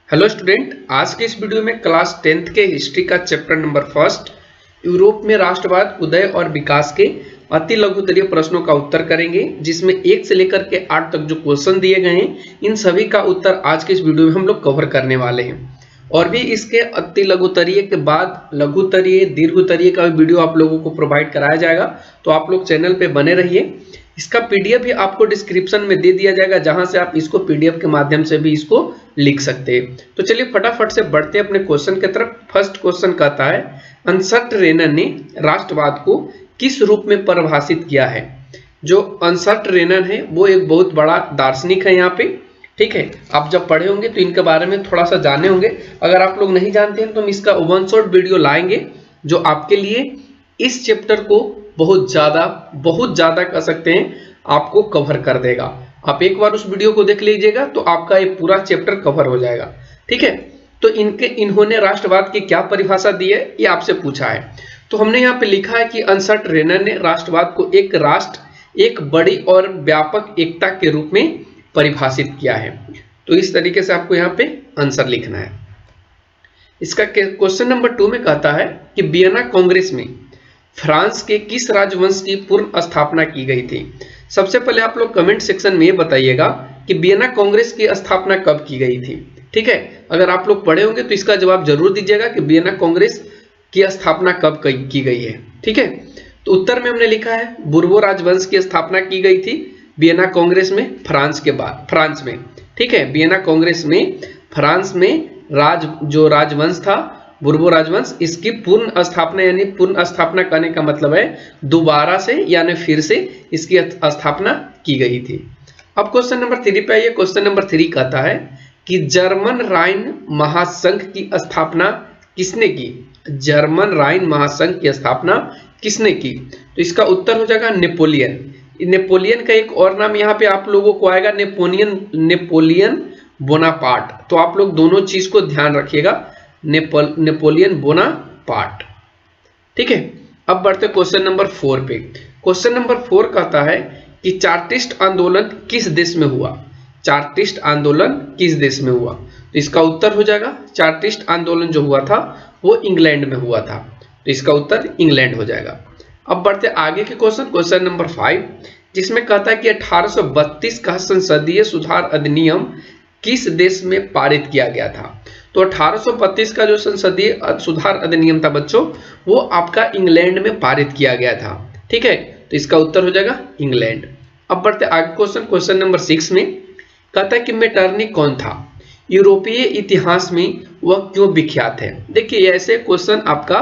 Hello student, आज के इस वीडियो में क्लास 10th के हिस्ट्री का चैप्टर नंबर फर्स्ट यूरोप में राष्ट्रवाद उदय और विकास के अति लघुतरीय प्रश्नों का उत्तर करेंगे, जिसमें 1 से लेकर के 8 तक जो क्वेश्चन दिए गए हैं इन सभी का उत्तर आज के इस वीडियो में हम लोग कवर करने वाले हैं। और भी इसके अति लघुतरीय के बाद लघुतरीय दीर्घोत्तरीय का वीडियो आप लोगों को प्रोवाइड कराया जाएगा, तो आप लोग चैनल पे बने रहिए। इसका पीडीएफ भी आपको डिस्क्रिप्शन में दे दिया जाएगा, जहां से आप इसको पीडीएफ के माध्यम से भी इसको लिख सकते हैं। तो चलिए फटाफट से बढ़ते हैं अपने क्वेश्चन की तरफ। फर्स्ट क्वेश्चन कहता है, अंसर्ट रेनन ने राष्ट्रवाद को किस रूप में परिभाषित किया है। जो अंसर्ट रेनन है वो एक बहुत बड़ा दार्शनिक है यहाँ पे, ठीक है। आप जब पढ़े होंगे तो इनके बारे में थोड़ा सा जाने होंगे। अगर आप लोग नहीं जानते हैं तो हम इसका वन शॉट वीडियो लाएंगे, जो आपके लिए इस चैप्टर को बहुत ज्यादा कह सकते हैं आपको कवर कर देगा। आप एक बार उस वीडियो को देख लीजिएगा तो आपका ये पूरा चैप्टर कवर हो जाएगा, ठीक है। तो इन्होंने राष्ट्रवाद की क्या परिभाषा दी है ये आपसे पूछा है। तो हमने यहाँ पे लिखा है कि अंसर्ट रेनन ने राष्ट्रवाद को एक राष्ट्र, एक बड़ी और व्यापक एकता के रूप में परिभाषित किया है। तो इस तरीके से आपको यहाँ पे आंसर लिखना है। इसका क्वेश्चन नंबर 2 में कहता है कि वियना कांग्रेस में फ्रांस के किस राजवंश की पूर्ण स्थापना की गई थी। सबसे पहले आप लोग कमेंट सेक्शन में ये बताइएगा कि वियना कांग्रेस की स्थापना कब की गई थी, ठीक है। अगर आप लोग पढ़े होंगे तो इसका जवाब जरूर दीजिएगा कि वियना कांग्रेस की स्थापना कब की गई है, ठीक है। तो उत्तर में हमने लिखा है बुर्बो राजवंश की स्थापना की गई थी वियना कांग्रेस में, फ्रांस में, ठीक है। वियना कांग्रेस में फ्रांस में जो राजवंश था बुर्बो राजवंश, इसकी पूर्ण स्थापना, यानी पूर्ण स्थापना करने का मतलब है दोबारा से यानी फिर से इसकी स्थापना की गई थी। अब क्वेश्चन नंबर 3 पे आइए। क्वेश्चन नंबर 3 कहता है कि जर्मन राइन महासंघ की स्थापना किसने की। जर्मन राइन महासंघ की स्थापना किसने की। तो इसका उत्तर हो जाएगा नेपोलियन। नेपोलियन का एक और नाम यहाँ पे आप लोगों को आएगा नेपोलियन बोनापार्ट। तो आप लोग दोनों चीज को ध्यान रखिएगा, नेपोलियन बोनापार्ट, ठीक है। अब बढ़ते क्वेश्चन नंबर 4 पे। क्वेश्चन नंबर 4 कहता है कि चार्टिस्ट आंदोलन किस देश में हुआ। चार्टिस्ट आंदोलन किस देश में हुआ। तो इसका उत्तर हो जाएगा चार्टिस्ट आंदोलन जो हुआ था वो इंग्लैंड में हुआ था। तो इसका उत्तर इंग्लैंड हो जाएगा। अब बढ़ते आगे के क्वेश्चन नंबर 5, जिसमें कहता है कि 1832 का संसदीय सुधार अधिनियम किस देश में पारित किया गया था। तो 1832 का जो संसदीय सुधार अधिनियम था बच्चों, वो आपका इंग्लैंड में पारित किया गया था, ठीक है। तो इसका उत्तर हो जाएगा इंग्लैंड। अब बढ़ते आगे क्वेश्चन नंबर 6 में कहता है कि मेटरनिख कौन था। यूरोपीय इतिहास में वह क्यों विख्यात है। देखिए ऐसे क्वेश्चन आपका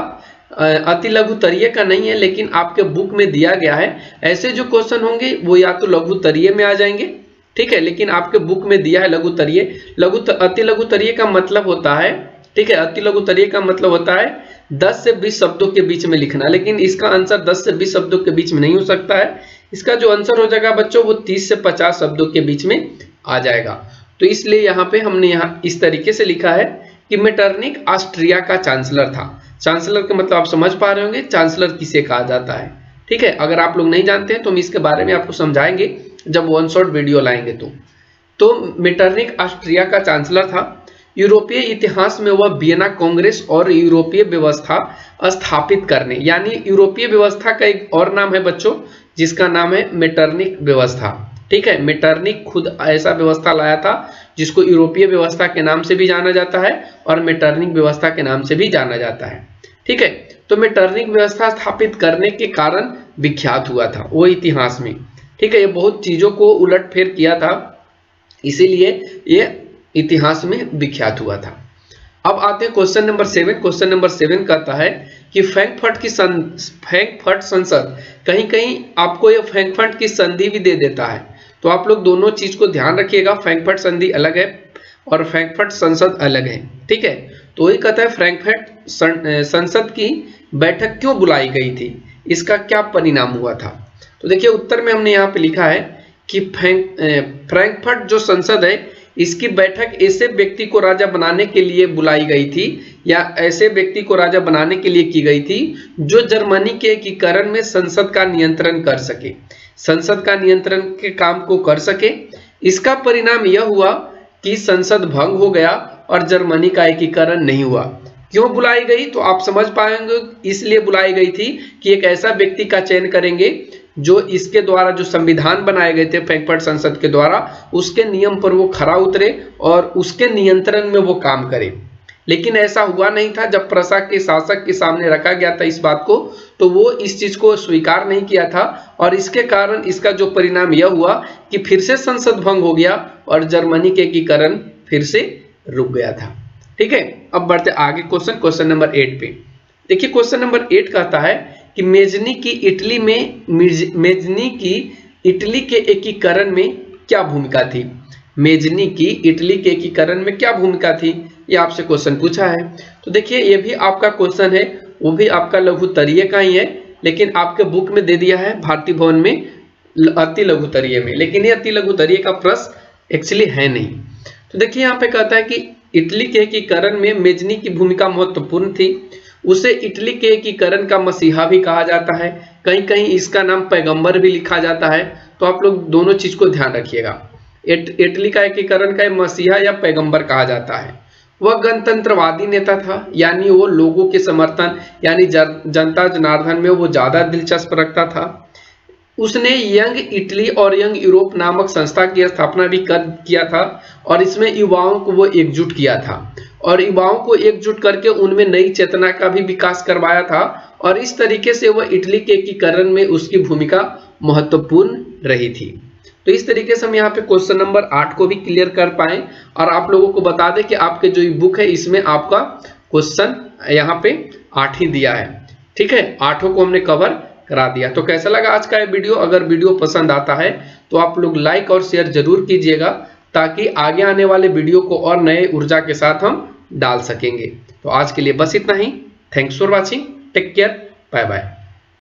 अति लघुतरीय का नहीं है, लेकिन आपके बुक में दिया गया है। ऐसे जो क्वेश्चन होंगे वो या तो लघुतरीय में आ जाएंगे, ठीक है, लेकिन आपके बुक में दिया है लघुतरीय। अति लघुतरीय का मतलब होता है, ठीक है, अति लघुतरीय का मतलब होता है 10 से 20 शब्दों के बीच में लिखना, लेकिन इसका आंसर 10 से 20 शब्दों के बीच में नहीं हो सकता है। इसका जो आंसर हो जाएगा बच्चों वो 30 से 50 शब्दों के बीच में आ जाएगा। तो इसलिए यहाँ पे हमने यहाँ इस तरीके से लिखा है कि मेटरनिख ऑस्ट्रिया का चांसलर था। चांसलर का मतलब आप समझ पा रहे होंगे चांसलर किसे कहा जाता है, ठीक है। अगर आप लोग नहीं जानते हैं तो हम इसके बारे में आपको समझाएंगे जब वन शॉट वीडियो लाएंगे। तो मेटरनिख ऑस्ट्रिया का चांसलर था। यूरोपीय इतिहास में वह वियना कांग्रेस और यूरोपीय व्यवस्था स्थापित करने, यानी यूरोपीय व्यवस्था का एक और नाम है बच्चों जिसका नाम है मेटरनिख व्यवस्था, ठीक है। मेटरनिख खुद ऐसा व्यवस्था लाया था जिसको यूरोपीय व्यवस्था के नाम से भी जाना जाता है और मेटरनिख व्यवस्था के नाम से भी जाना जाता है, ठीक है। तो मेटरनिख व्यवस्था स्थापित करने के कारण विख्यात हुआ था वो इतिहास में, ठीक है। ये बहुत चीजों को उलटफेर किया था, इसीलिए ये इतिहास में विख्यात हुआ था। अब आते हैं क्वेश्चन नंबर 7। क्वेश्चन नंबर 7 कहता है कि फ्रैंकफर्ट संसद, कहीं कहीं आपको ये फ्रैंकफर्ट की संधि भी दे देता है, तो आप लोग दोनों चीज को ध्यान रखिएगा। फ्रैंकफर्ट संधि अलग है और फ्रैंकफर्ट संसद अलग है, ठीक है। तो वही कहता है फ्रैंकफर्ट संसद की बैठक क्यों बुलाई गई थी, इसका क्या परिणाम हुआ था। तो देखिए उत्तर में हमने यहाँ पे लिखा है कि फ्रैंकफर्ट जो संसद है इसकी बैठक ऐसे व्यक्ति को राजा बनाने के लिए बुलाई गई थी, या ऐसे व्यक्ति को राजा बनाने के लिए की गई थी जो जर्मनी के एकीकरण में संसद का नियंत्रण कर सके, संसद का नियंत्रण के काम को कर सके। इसका परिणाम यह हुआ कि संसद भंग हो गया और जर्मनी का एकीकरण नहीं हुआ। क्यों बुलाई गई तो आप समझ पाएंगे, इसलिए बुलाई गई थी कि एक ऐसा व्यक्ति का चयन करेंगे जो इसके द्वारा जो संविधान बनाए गए थे फ्रैंकफर्ट संसद के द्वारा, उसके नियम पर वो खरा उतरे और उसके नियंत्रण में वो काम करे। लेकिन ऐसा हुआ नहीं था। जब प्रशा के शासक के सामने रखा गया था इस बात को, तो वो इस चीज को स्वीकार नहीं किया था और इसके कारण इसका जो परिणाम यह हुआ कि फिर से संसद भंग हो गया और जर्मनी के एकीकरण फिर से रुक गया था। ठीक है, अब बढ़ते आगे क्वेश्चन नंबर 8 पे। देखिए क्वेश्चन नंबर 8 कहता है कि मेजनी की इटली के एकीकरण में क्या भूमिका थी। मेजनी की इटली के एकीकरण में क्या भूमिका थी, ये आपसे क्वेश्चन पूछा है। तो देखिए ये भी आपका क्वेश्चन है, वो भी आपका लघुतरीय का ही है, लेकिन आपके बुक में दे दिया है भारतीय भवन में अति लघुतरीय में, लेकिन ये अति लघुतरीय का प्रश्न एक्चुअली है नहीं। तो देखिए यहाँ पे कहता है कि इटली के एकीकरण में मेजनी की भूमिका महत्वपूर्ण थी। उसे इटली के एकीकरण का मसीहा भी कहा जाता है, कहीं कहीं इसका नाम पैगंबर भी लिखा जाता है। तो आप लोग दोनों चीज को ध्यान रखिएगा, इटली का एकीकरण का मसीहा या पैगंबर कहा जाता है। वह गणतंत्रवादी नेता था, यानी वो लोगों के समर्थन यानी जनता जनार्दन में वो ज्यादा दिलचस्प रखता था। उसने यंग इटली और यंग यूरोप नामक संस्था की स्थापना भी किया था और इसमें युवाओं को वो एकजुट किया था और युवाओं को एकजुट करके उनमें नई चेतना का भी विकास करवाया था और इस तरीके से वह इटली के एकीकरण में उसकी भूमिका महत्वपूर्ण रही थी। तो इस तरीके से हम यहाँ पे क्वेश्चन नंबर 8 को भी क्लियर कर पाए और आप लोगों को बता दें कि आपके जो बुक है इसमें आपका क्वेश्चन यहाँ पे 8 ही दिया है। ठीक है, 8 को हमने कवर करा दिया। तो कैसा लगा आज का ये वीडियो? अगर वीडियो पसंद आता है तो आप लोग लाइक और शेयर जरूर कीजिएगा ताकि आगे आने वाले वीडियो को और नए ऊर्जा के साथ हम डाल सकेंगे। तो आज के लिए बस इतना ही। Thanks for watching, take care, bye bye.